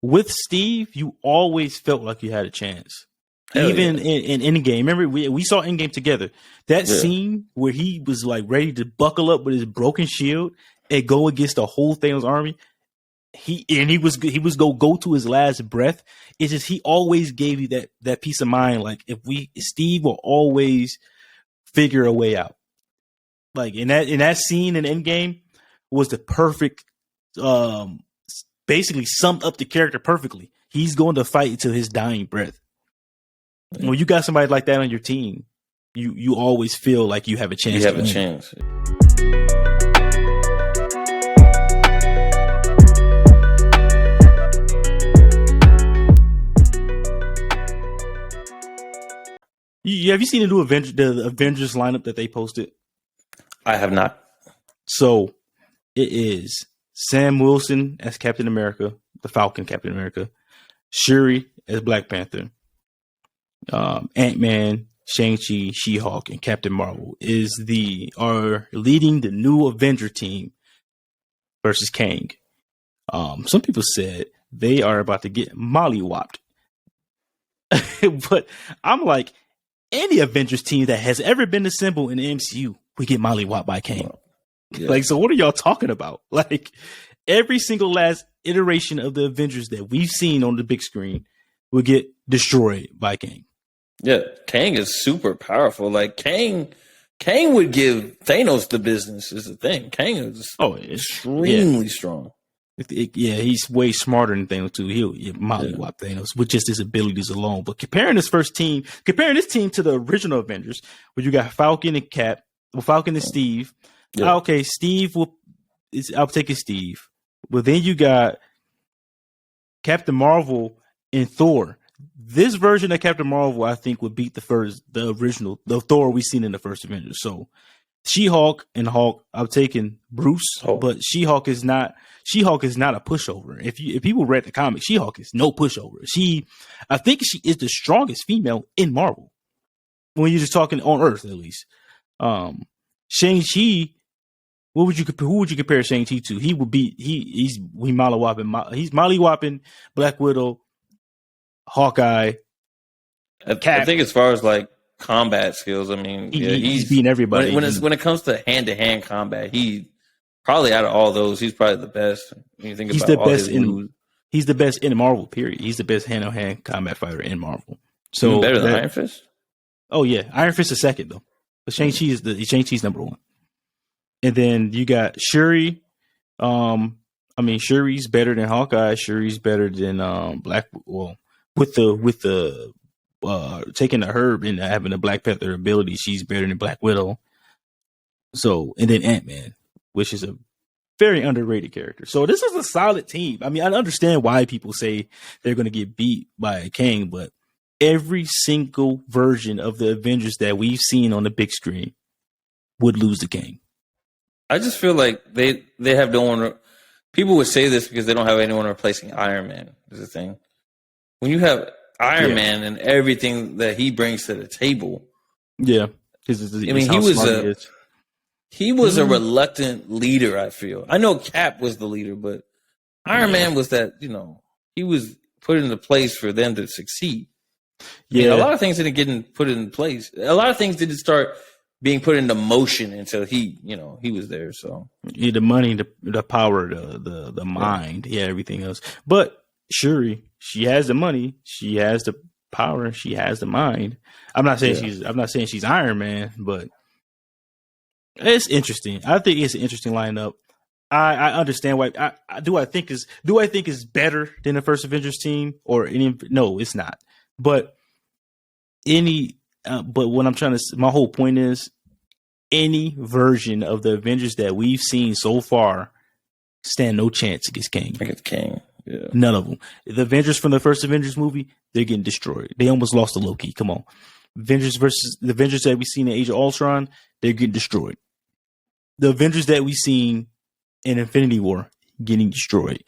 with Steve, you always felt like you had a chance. Hell Even yeah. in Endgame. Remember, we saw Endgame together. That Yeah. scene where he was like ready to buckle up with his broken shield and go against the whole Thanos army. He was go to his last breath. It's just he always gave you that peace of mind. Like Steve will always figure a way out. Like in that scene in Endgame was the perfect, basically summed up the character perfectly. He's going to fight until his dying breath. When you got somebody like that on your team, you always feel like you have a chance. You have a chance. Have you seen the Avengers lineup that they posted? I have not. So it is Sam Wilson as Captain America, the Falcon Captain America, Shuri as Black Panther, Ant-Man, Shang-Chi, She-Hulk, and Captain Marvel are leading the new Avenger team versus Kang. Some people said they are about to get mollywopped. But I'm like, any Avengers team that has ever been assembled in the MCU, we get mollywopped by Kang. Yeah. Like, so what are y'all talking about? Like, every single last iteration of the Avengers that we've seen on the big screen will get destroyed by Kang. Yeah, Kang is super powerful. Like Kang would give Thanos the business. Is the thing. Kang is extremely strong. He's way smarter than Thanos too. He'll mollywop Thanos with just his abilities alone. But comparing this team to the original Avengers, where you got Falcon and Cap, Falcon and Steve. Yeah. Okay, I'll take it, Steve. But then you got Captain Marvel and Thor. This version of Captain Marvel, I think, would beat the original Thor we seen in the first Avengers. So She-Hulk and Hulk, I'm taking Bruce, but She-Hulk is not a pushover. If people read the comics, She-Hulk is no pushover. I think she is the strongest female in Marvel. When you're just talking on Earth, at least. Shang-Chi, who would you compare Shang-Chi to? He would be he's mollywopping Black Widow, Hawkeye. I think as far as like combat skills, I mean, he's beating everybody. When it comes to hand-to-hand combat, he probably out of all those, he's probably the best. When you think he's about the best he's the best in Marvel. Period. He's the best hand-to-hand combat fighter in Marvel. So even better than Iron Fist. Oh yeah, Iron Fist is second though. But Shang-Chi's number one. And then you got Shuri. Shuri's better than Hawkeye. Shuri's better than Black. Well, with the taking the herb and having the Black Panther ability, she's better than Black Widow. So, and then Ant-Man, which is a very underrated character. So this is a solid team. I mean, I understand why people say they're going to get beat by Kang, but every single version of the Avengers that we've seen on the big screen would lose to Kang. I just feel like they have no one. People would say this because they don't have anyone replacing Iron Man. Is the thing. When you have Iron Man and everything that he brings to the table, he was a reluctant leader. I feel. I know Cap was the leader, but Iron Man was that. He was put into place for them to succeed. Yeah, a lot of things didn't get put in place. A lot of things didn't start being put into motion until he was there. So the money, the power, the mind, everything else. But Shuri, she has the money, she has the power, she has the mind. I'm not saying she's Iron Man, but it's interesting. I think it's an interesting lineup. I understand why. I think is better than the first Avengers team or any? No, it's not. But what I'm trying to, my whole point is, any version of the Avengers that we've seen so far stand no chance against Kang. Against Kang, yeah. None of them. The Avengers from the first Avengers movie, they're getting destroyed. They almost lost to Loki. Come on, Avengers versus the Avengers that we've seen in Age of Ultron, they're getting destroyed. The Avengers that we've seen in Infinity War, getting destroyed.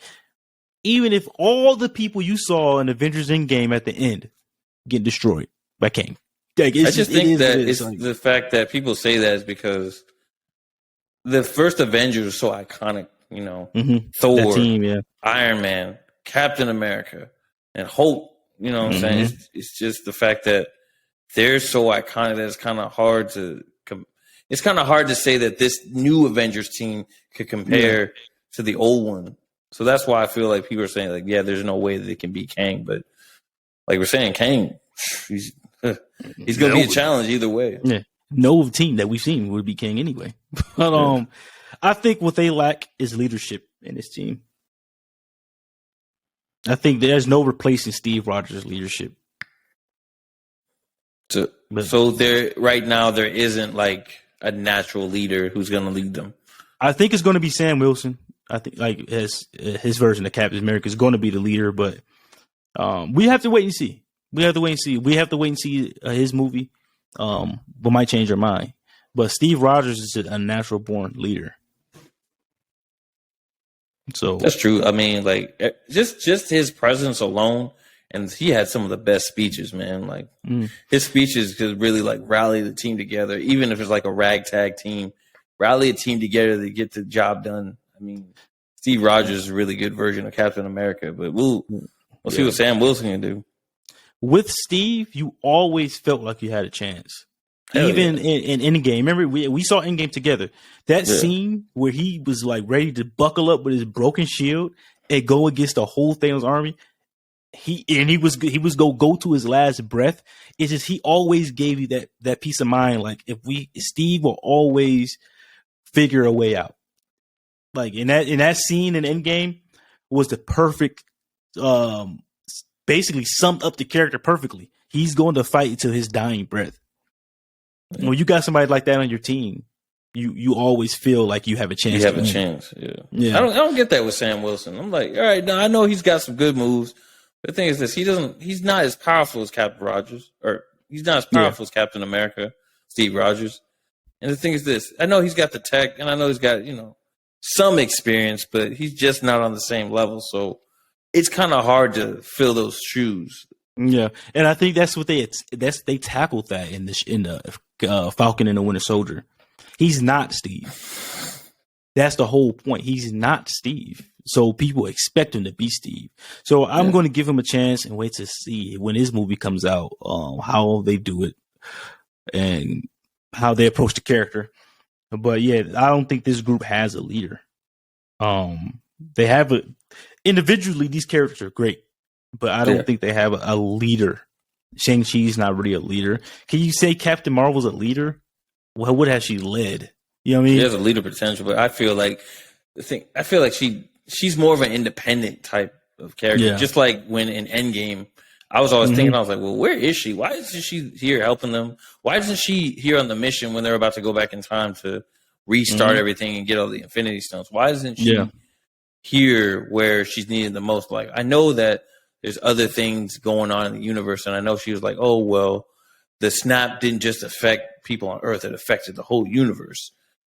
Even if all the people you saw in Avengers Endgame at the end get destroyed by Kang. Like, I just think that it's the fact that people say that is because the first Avengers was so iconic, Thor, team, Iron Man. Captain America, and Hulk. You know what I'm saying? It's just the fact that they're so iconic that it's kind of hard to. It's kind of hard to say that this new Avengers team could compare to the old one. So that's why I feel like people are saying, like, yeah, there's no way that they can beat Kang. But like we're saying, Kang, he's going to be a challenge either way. Yeah. No team that we've seen would beat Kang anyway. But I think what they lack is leadership in this team. I think there's no replacing Steve Rogers' leadership. So there, right now, there isn't like a natural leader who's going to lead them. I think it's going to be Sam Wilson. I think like his version of Captain America is going to be the leader, but we have to wait and see. We have to wait and see his movie. We might change our mind. But Steve Rogers is a natural born leader. So that's true. I mean, like just his presence alone, and he had some of the best speeches, man. Like his speeches could really like rally the team together, even if it's like a ragtag team, rally a team together to get the job done. I mean, Steve Rogers is a really good version of Captain America, but we'll see what Sam Wilson can do. With Steve, you always felt like you had a chance. Even in Endgame. Remember, we saw Endgame together. That scene where he was like ready to buckle up with his broken shield and go against the whole Thanos army. He was go to his last breath. It's just he always gave you that peace of mind. Like Steve will always figure a way out. Like in that scene in Endgame was the perfect, basically summed up the character perfectly. He's going to fight until his dying breath. When you got somebody like that on your team, you always feel like you have a chance. You have a chance, yeah. I don't get that with Sam Wilson. I'm like, all right, now I know he's got some good moves. But the thing is this, he's not as powerful as Captain Rogers, or he's not as powerful as Captain America, Steve Rogers. And the thing is this, I know he's got the tech, and I know he's got, some experience, but he's just not on the same level. So it's kind of hard to fill those shoes. Yeah, and I think that's what they tackled that in the Falcon and the Winter Soldier. He's not Steve. That's the whole point. He's not Steve. So people expect him to be Steve. So I'm going to give him a chance and wait to see when his movie comes out, how they do it and how they approach the character. But yeah, I don't think this group has a leader. They have individually, these characters are great, but I don't think they have a leader. Shang-Chi's not really a leader. Can you say Captain Marvel's a leader? Well, what has she led? You know what I mean? She has a leader potential, but I feel like she's more of an independent type of character. Yeah. Just like when in Endgame, I was always thinking, I was like, well, where is she? Why isn't she here helping them? Why isn't she here on the mission when they're about to go back in time to restart everything and get all the Infinity Stones? Why isn't she here where she's needed the most? Like, I know that there's other things going on in the universe, and I know she was like, oh, well, the snap didn't just affect people on Earth, it affected the whole universe.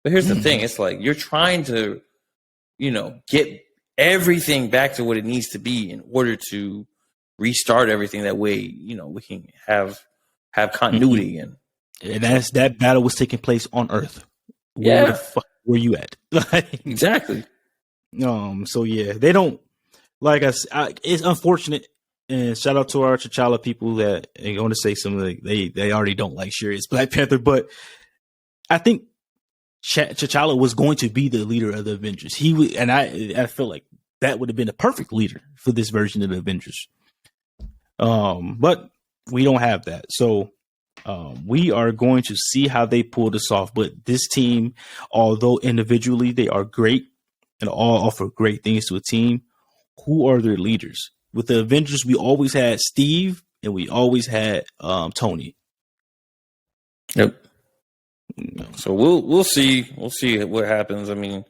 But here's the thing, it's like you're trying to, get everything back to what it needs to be in order to restart everything. That way, we can have continuity again. And that battle was taking place on Earth. Where the fuck were you at? Exactly. So yeah, they don't like us. It's unfortunate. And shout out to our T'Challa people that are going to say something they already don't like Shuri as Black Panther, but I think T'Challa was going to be the leader of the Avengers. He would, and I feel like that would have been a perfect leader for this version of the Avengers. But we don't have that, so we are going to see how they pull this off. But this team, although individually they are great and all offer great things to a team, who are their leaders? With the Avengers, we always had Steve and we always had Tony. Yep. So we'll see what happens. I mean,